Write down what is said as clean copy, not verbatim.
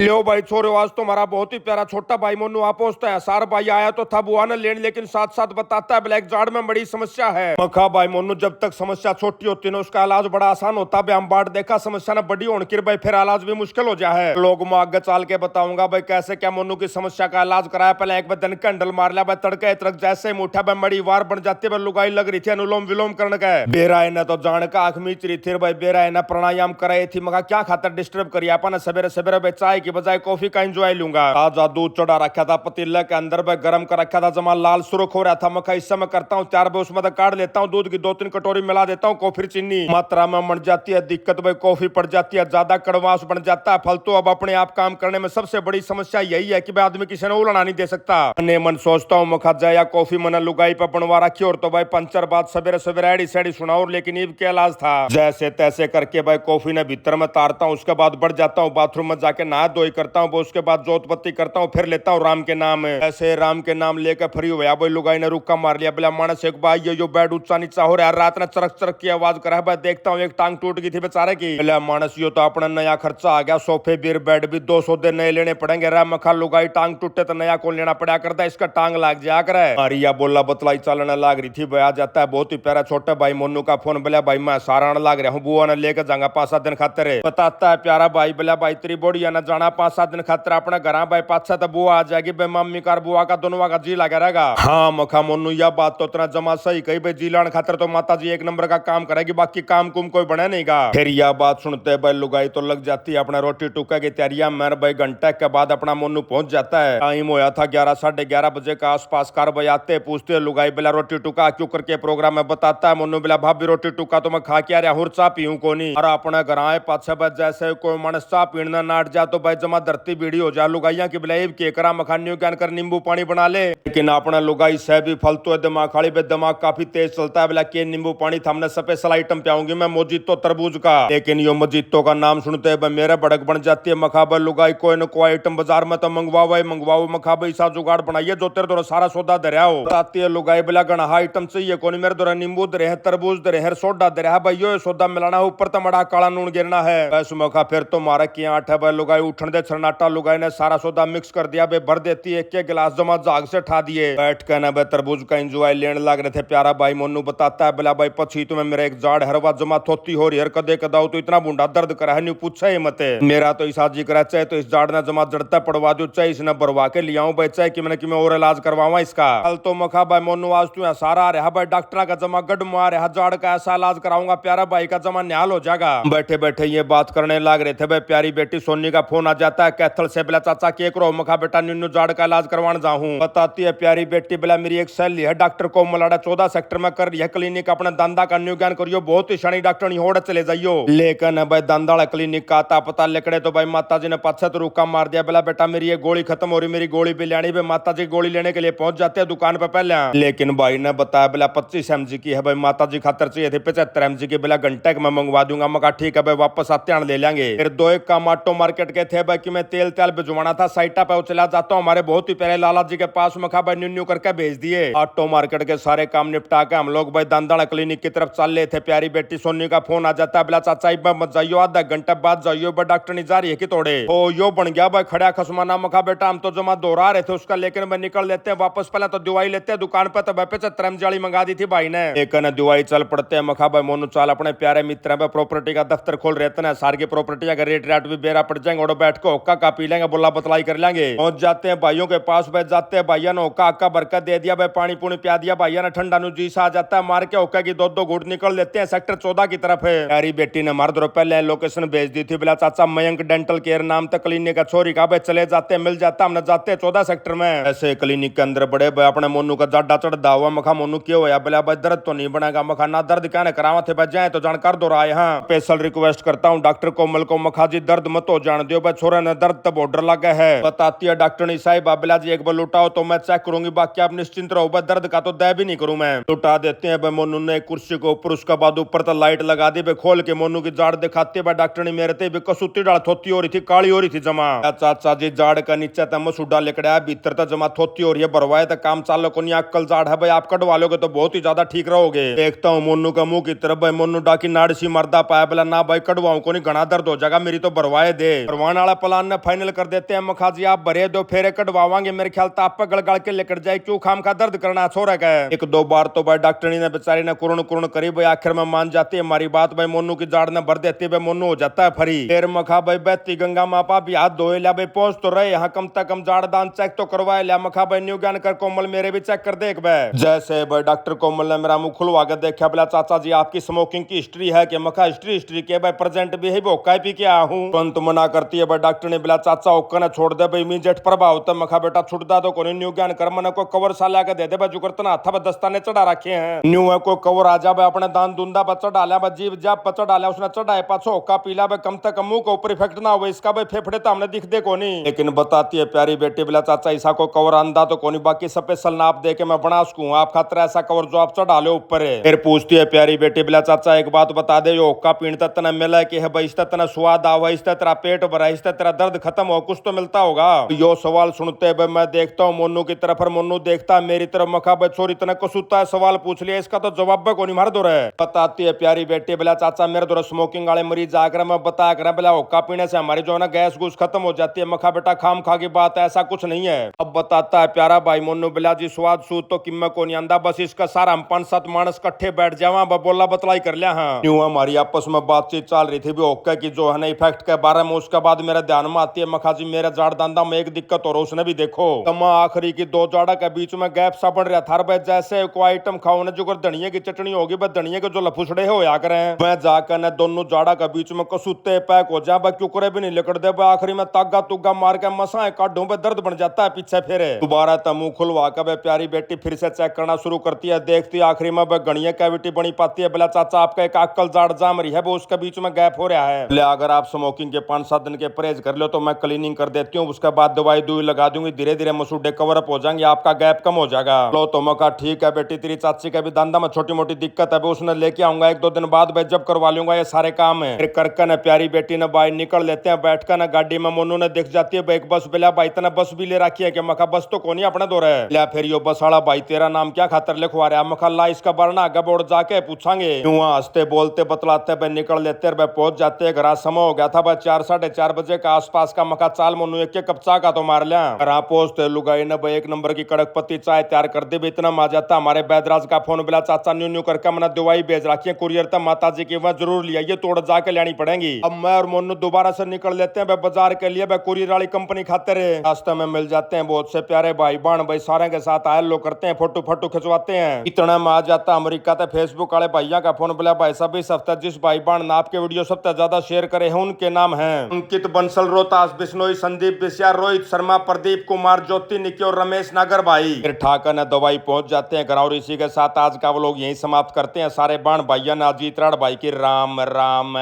लो भाई छोरो, आज तुम्हारा बहुत ही प्यारा छोटा भाई मोनू आ पहुंचता है। सार भाई आया तो था बुआ ने लेने, लेकिन साथ साथ बताता है ब्लैक जार्ड में बड़ी समस्या है। मखा भाई मोनू, जब तक समस्या छोटी होती है उसका इलाज बड़ा आसान होता है। हम बाट देखा समस्या ने बड़ी होने की भाई फिर इलाज भी मुश्किल हो जाए है। लोग मैं आगे चाल के बताऊंगा भाई कैसे क्या मोनू की समस्या का इलाज कराया। पहले एक दिन कैंडल मार लिया भाई, तड़के तड़क जैसे मुठा भाई बड़ी वार बन जाती है। लुगाई लग रही थी अनुलोम विलोम करने का। बेराय ने तो जान का आंख मीच रही थी भाई। बेराय ने प्राणायाम कराई थी। मगा क्या खातर डिस्टर्ब करिए अपन सवेरे सवेरे भाई, चाय की बजाय कॉफी का एंजॉय लूंगा। ताजा दूध चढ़ा रखा था पतीले के अंदर भाई, गर्म कर रखा था, जमा लाल सुर्ख हो रहा था। मखा इस समय करता हूँ 4 बजे उसमें काट लेता हूँ, दूध की 2-3 कटोरी मिला देता हूँ। कॉफी चीनी मात्रा में मर जाती है, दिक्कत भाई कॉफी पड़ जाती है, ज्यादा कड़वास बन जाता है। फलतू अब अपने आप काम करने में सबसे बड़ी समस्या यही है कि भाई आदमी किसी ने उलना नहीं दे सकता। ने मन सोचता हूँ मखा जाए या कॉफी मन लुगाई पर बनवा रखी और तो भाई पंचर बात सवेरे सवेरे एड़ी सेड़ी सुनाओ। लेकिन ईब के इलाज था, जैसे तैसे करके भाई कॉफी ने भीतर में तारता हूँ। उसके बाद बढ़ जाता हूँ बाथरूम में जाके नहा धोई करता हूँ। उसके बाद जोत बत्ती करता हूँ, फिर लेता हूँ राम के नाम। ऐसे राम के नाम लेकर फ्री हुआ भाई, लुगाई ने रुक्का मार लिया। बोला मानस एक भाई ये जो बेड ऊंचा नीचा हो रहा है, रात ने चरक चरक की आवाज करा भाई। देखता हूँ एक टांग टूट गई थी बेचारे की। बोला मानस यो तो अपना नया खर्चा आ गया, सोफे बीर बेड भी 200 दिन नए लेने पड़ेंगे। रा मखा लुगाई टांग टूटे तो नया कौन लेना पड़ा करता, इसका टांग लाग जा कर। मारिया बोला बतलाई चलने लाग रही थी भाई। आ जाता है बहुत ही प्यारा छोटा भाई मोनू का फोन। बोला भाई मैं सारा लाग रहा हूँ, बुआ ने लेकर जाऊंगा 5-7 दिन खातिर। बताता है प्यारा भाई। बोला भाई तेरी बोड़िया न जाना 5-7 दिन खातिर अपना घर भाई, 5-6 तो बुआ आ जाएगी भाई। मम्मी कार बुआ का दोनों का जी लगा रहेगा। हाँ मखा मोनू यह बात तो इतना जमा सही कही भाई, जी लाने खातिर तो माता जी एक नंबर का काम करेगी, बाकी काम कुम कोई बने नहीं गा। फिर यह बात सुनते भाई लुगाई तो लग जाती है अपना रोटी टुका की तैयारियां। मैं भाई घंटे के बाद अपना मोनू पहुंच जाता है। टाइम होया था 11-11:30 बजे का आसपास। कार भाई आते पूछते लुगाई बिला रोटी टुका क्यों करके प्रोग्राम में बताता है मोनू। बिला भाभी रोटी टुका तो मैं खा के आ रहा हूँ, चाह पीऊं को नहीं। और अपने घर आए 5-6 बजे जैसे कोई मानस चाह पीना नाट जा तो भाई जमा धरती बीड़ी हो जा। लुगाइया की बिलाईब के करा मखानियों ज्ञान कर नींबू पानी बना ले। लेकिन अपना लुगाई से भी फालतू है दिमाग खाली बे, दिमाग काफी तेज चलता है। बोला के नींबू पानी थमने स्पेशल आइटम पियाऊंगी मैं, मोजितो तरबूज का। लेकिन यो मोजितो का नाम सुनते हैं मेरे भड़क बन जाती है। मखाबल लुगाई कोई न कोई आइटम बाजार में तो मंगवाओ मखाबई सा जुगाड़ बनाइए जो तेरे द्वारा सारा सौदा दरिया हो। बताती है लुगाई बोला गणा आइटम चाहिए कोनी मेरे द्वारा, नींबू दे रहे तरबूज दे रहे सोडा दे रहा भाई। यो सौदा मिलाना है, ऊपर तो मड़ा काला नून गिरना है। बस मखा फिर तो मारा की आठ है भाई। लुगाई उठन दे छरनाटा, लुगाई ने सारा सौदा मिक्स कर दिया बे, भर देती है एक गिलास जमा जाग से ठा दिए। बैठ कर ना बे तरबूज का एंजॉय लेने लग रहे थे। प्यारा भाई मोनू बताता है बोला भाई पछी तुम्हें मेरा एक जाड़ हरवा जमा थोती हो रही है, कदे कदाओ तो इतना बूंडा दर्द करा है, नहीं पूछा ही मत। मेरा तो इसा जी करा चाहे तो इस जाड़ ने जमा जड़ता पड़वा दो, चाहे इसने भरवा के लिया भाई, चाहे कि मैंने और इलाज करवावा इसका। कल तो मखा भाई मोनू आज तू सारा आ रहा भाई, डॉक्टर का जमा गड मार रहा, जाड़ का ऐसा इलाज कराऊंगा प्यारा भाई का जमा न्याल हो जाएगा। बैठे बैठे ये बात करने लग रहे थे भाई, प्यारी बेटी सोनी का फोन आ जाता है कैथल से। बोला चाचा के करो मखा बेटा न्यू जाड़ का इलाज करवाने जाऊं। बताती है प्यारी बेटी बोला मेरी एक सहेली है डॉक्टर को मलाड़ा 14 सेक्टर में कर रही है क्लिनिक, अपने दंदा का न्यू ज्ञान करियो, बहुत ही शनि डॉक्टर होड़ चले जाइयो। लेकिन भाई दंदा क्लिनिक का आता पता लेकड़े तो भाई माता जी ने 5 रुका मार दिया। बोला बेटा मेरी ये गोली खत्म हो रही, मेरी गोली भी लेनी भाई। माता जी गोली लेने के लिए पहुंच जाते हैं दुकान पे पहले। लेकिन भाई ने बताया बोला 25 mg की है भाई, माता जी खातर चाहिए थे 75 mg की। बोला घंटे में मंगवा दूंगा। मगा ठीक है भाई, वापस आते हैं ले लेंगे। फिर 2 एक काम ऑटो मार्केट के थे भाई कि मैं तेल भिजवाना था, साइटा पे चला जाता हूँ हमारे बहुत ही प्यारे लाला जी के पास। मखा भाई न्यू करके भेज दिए। ऑटो मार्केट के सारे काम निपटा के हम लोग भाई दंदाड़ा क्लिनिक की तरफ चल रहे थे। प्यारी बेटी सोनी का फोन आ जाता है। बोला चाचा इब मत जाइयो, आधा घंटा बाद जाइयो, बट डॉक्टर नहीं जा रही है कि तोड़े ओ यो बन गया भाई खड़ा खसमाना। मखा बेटा हम तो जमा दोहरा रहे थे उसका, लेकिन मैं निकल लेते हैं वापस। पहले तो दवाई लेते हैं दुकान पे, तो 75 mg मंगा दी थी भाई ने। एक दवाई चल पड़ते हैं। मखा भाई मोनू चाल अपने प्यारे मित्र में प्रॉपर्टी का दफ्तर खोल रहते हैं। सार की प्रॉपर्टी का रेट राट भी बेरा पड़ जाएंगे और बैठ को हुक्का का पी लेंगे, बोला बतलाई कर लेंगे। पहुंच जाते हैं भाइयों के पास, बैठ जाते हैं। भाइयों ने हुक्का हक्का बरकत दे दिया भाई, पानी पुणी पिया दिया। भाइयों ने ठंडा नु जी सा आ जाता है, मार के हुक्का की 2-2 घूंट निकल लेते हैं सेक्टर 14 की तरफ है। प्यारी बेटी ने मार दो पहले लोकेशन भेज दी थी। बोला चाचा मयंक डेंटल केयर नाम तक क्लिनिक का छोरी का भाई, चले जाते मिल जाता, हम जाते 14 सेक्टर में। ऐसे क्लिनिक के अंदर बड़े भाई अपने मोनू का जाडा चढ़ा हुआ। मखा मोनू क्यों होया? बोला भाई दर्द तो नहीं बनेगा। मखा ना दर्द क्या ना करावा थे भाई, जाए तो जानकार दो रहा है। हाँ स्पेशल रिक्वेस्ट करता हूँ डॉक्टर कोमल को, मखा जी दर्द मत हो जान दियो भाई, छोरा ने दर्द तो बॉर्डर लगा है। बताती है डॉक्टर साहिब बाबला जी एक बार लुटाओ तो मैं चेक करूंगी, बाकी आप निश्चिंत रहो भाई, दर्द का तो दया भी नहीं करूं मैं। लुटा देते हैं भाई मोनू ने कुर्सी को ऊपर, उसके बाद ऊपर तो लाइट लगा दी भाई, खोल के मोनू की जाड़ दिखाते भाई। डॉक्टर ने मेरे ते कसूती डाल थोती हो रही थी, काली हो रही थी जमा। चाचा जी जाड़ का नीचे तम सुडा लिकड़ा भीतर तो जमा थोती हो रही है, भरवाए तो काम चालो को नहीं, अक्कल जाड़ है भाई, आप कटवा लोगे तो बहुत ही ज्यादा ठीक रहोगे। देखता हूँ मोनू का मुंह की तरफ भाई, मोनू डाकी नाड़ सी मरदा पाया। बोला ना भाई कटवाऊं को नहीं, घना दर्द हो जाएगा, मेरी तो भरवाए दे। भरवाने वाला प्लान ने फाइनल कर देते हैं। मखा जी आप भरे दो फेरे कटवावांगे, मेरे ख्याल ताप पे गड़गड़ के लेकर जाए, क्यों खाम खा दर्द करना छोरा का। एक दो बार तो भाई डॉक्टरनी ने बेचारी ने कुरण कुरण करी भाई, आखिर में मान जाती है हमारी बात भाई, मोनू की जाड़ ने भर देती है, मोनू हो जाता है फरी। फिर मखा भाई बहती गंगा मापा भी हाथ धोए लिया भाई, पहुंच तो रहे यहाँ, कम से कम जाड़ दान चेक तो करवाए लिया। मखा भाई न्यू ज्ञान कर कोमल मेरे भी चेक कर देख भाई। जैसे भाई डॉक्टर कोमल ने मेरा मुंह खुलवा के देखा, बोला चाचा जी आपकी स्मोकिंग की हिस्ट्री है कि? मखा हिस्ट्री के भाई प्रेजेंट भी है, ओक्का पी के आया हूँ। तुरंत मना करती है भाई डॉक्टर ने, बोला चाचा ओक्का ने छोड़ दे भाई, इमीडिएट प्रभाव होता। मखा बेटा छुटदा तो कोई न्यू ज्ञान कर, मन को कवर साला के दे दे भाई, जुगरतना था दस्ताने चढ़ा रखे हैं। न्यू है को कवर आ जा भाई, अपने दान दुंदा बच्चा डाला भाई, जीव जाप बच्चा डाला उसने चढ़ाए पाछो ओक्का पीला भाई, कम तक मुंह को ऊपर इफेक्ट ना हो इसका भाई, फेफड़े तो हमने दिख दे को नहीं। लेकिन बताती है प्यारी बेटी, बोला चाचा ऐसा को कवर आंदा तो कोनी, बाकी स्पेशल नाप दे के मैं बना सकूं, आप खातर ऐसा कवर जो आप चढ़ा लो ऊपर है। फिर पूछती है प्यारी बेटी, बोला चाचा एक बात बता दे, यो ओक्का पीण तना मिला कि है भाई, इससे तना स्वाद आवा, इससे तेरा पेट भरा, इससे तेरा दर्द खत्म हो, कुछ तो मिलता होगा। यो सवाल सुनते भाई मैं देखता हूँ मोनू की तरफ, मोनू देखता है मेरी तरफ। मखा भाई छोरी तना कसूता है, सवाल पूछ लिया इसका तो जवाब को नहीं मार दो रहे। बताती है प्यारी बेटी, बोला चाचा मेरे दो स्मोकिंग वाले मरीज आकर मैं बताया कर, बोला ओक्का पीने से हमारी जो है ना गैस गुस खत्म हो जाती है। मखा बेटा खाम खा की बात है, ऐसा कुछ नहीं है। अब बताता है प्यारा भाई मोनू, बोला जी स्वाद सूद तो किम्मे को नहीं आंदा, बस इसका सारा हम 5-7 मानस कट्ठे बैठ जावा बोला बतलाई कर लिया। हाँ यूं हमारी आपस में बातचीत चल रही थी भी ओक्का की जो है ना इफेक्ट के बारे में, उसके बाद मेरे ध्यान में आती है मखा जी मेरे जाड़ दांदा में एक दिक्कत और उसने भी देखो तमा आखिरी की 2 जाड़ा के बीच में गैप सा बन रहा था भाई, जैसे कोई आइटम खाओ ना जो धनिया की चटनी होगी बस, धनिया के जो लफुसड़े होया करे मैं जाकर न दोनों जाड़ा के बीच में कसूते पैक हो जा भाई, क्यों भी नहीं लिकड़ दे भाई, आखिरी में तागा तुगा मार के मसा काटूं भाई, दर्द बन जाता है पीछे। फिर दोबारा मुंह खुलवा कर भाई प्यारी बेटी फिर से चेक करना शुरू करती है, देखती है आखिरी में भाई गणिया कैविटी बनी पाती है। बोला चाचा आपका एक अक्कल जाड़ जाम रही है वो, उसके बीच में गैप हो रहा है, बोले अगर आप स्मोकिंग के 5-7 दिन के परहेज कर लो तो मैं क्लीनिंग कर देती हूँ, उसके बाद दवाई दुई लगा दूंगी, धीरे धीरे मसूडे कवर अप हो जाएंगे, आपका गैप कम हो जाएगा। लो तो मैं कहा ठीक है बेटी, तेरी चाची का भी धंधा में छोटी मोटी दिक्कत है उसने लेके आऊंगा 1-2 दिन बाद भाई, जब करवा लूंगा ये सारे काम है। फिर करके न प्यारी बेटी ने बाहर निकल लेते हैं, बैठ कर न गाड़ी में मोनू ने दिख जाती है एक बस, बोला भाई इतना बस भी ले रखी है कि? मखा बस तो कोनी अपने दो रहे। लिया फिर यो बस वाला भाई तेरा नाम क्या खातर लिखवा रहा है? मखा ला इसका बरना आगे बोर्ड जाके पूछांगे। हंसते बोलते बतलाते भाई निकल लेते भाई, पहुंच जाते घर। समय हो गया था भाई 4-4:30 बजे का आसपास का। मखा चाल मोनू एक कप चाय का तो मार लिया। घर पहुंचते लुगाई ने भाई 1 नंबर की कड़क पत्ती चाय तैयार कर दे, इतना मजा आता हमारे बैदराज का फोन, बोला चाचा न्यू न्यू करके मैंने दवाई भेज रखी है कुरियर तक, माता जी की वह जरूर लिया, ये तोड़ जाके लेनी पड़ेगी। अब मैं और मोनू दोबारा से निकल लेते हैं भाई बाजार के लिए, भाई कुरियर वाली कंपनी खाते रहे। रास्ते में मिल जाते हैं बहुत से प्यारे भाई बहन भाई, सारे के साथ आयल लो करते हैं, फोटो फोटो खिंचवाते हैं। इतना में आ जाता अमेरिका तक फेसबुक वाले भैया का फोन, बोला भाई सब इस हफ्ते जिस भाई बहन ने आपके वीडियो सबसे ज्यादा शेयर करे हैं उनके नाम है अंकित बंसल, रोहतास बिश्नोई, संदीप बिस्या, रोहित शर्मा, प्रदीप कुमार, ज्योति निकी और रमेश नागर भाई। फिर ठाकर ने दवाई पहुंच जाते हैं घर, और इसी के साथ आज का वो लोग यही समाप्त करते हैं। सारे बाण भाइया ने अजीत राड़ भाई की राम राम।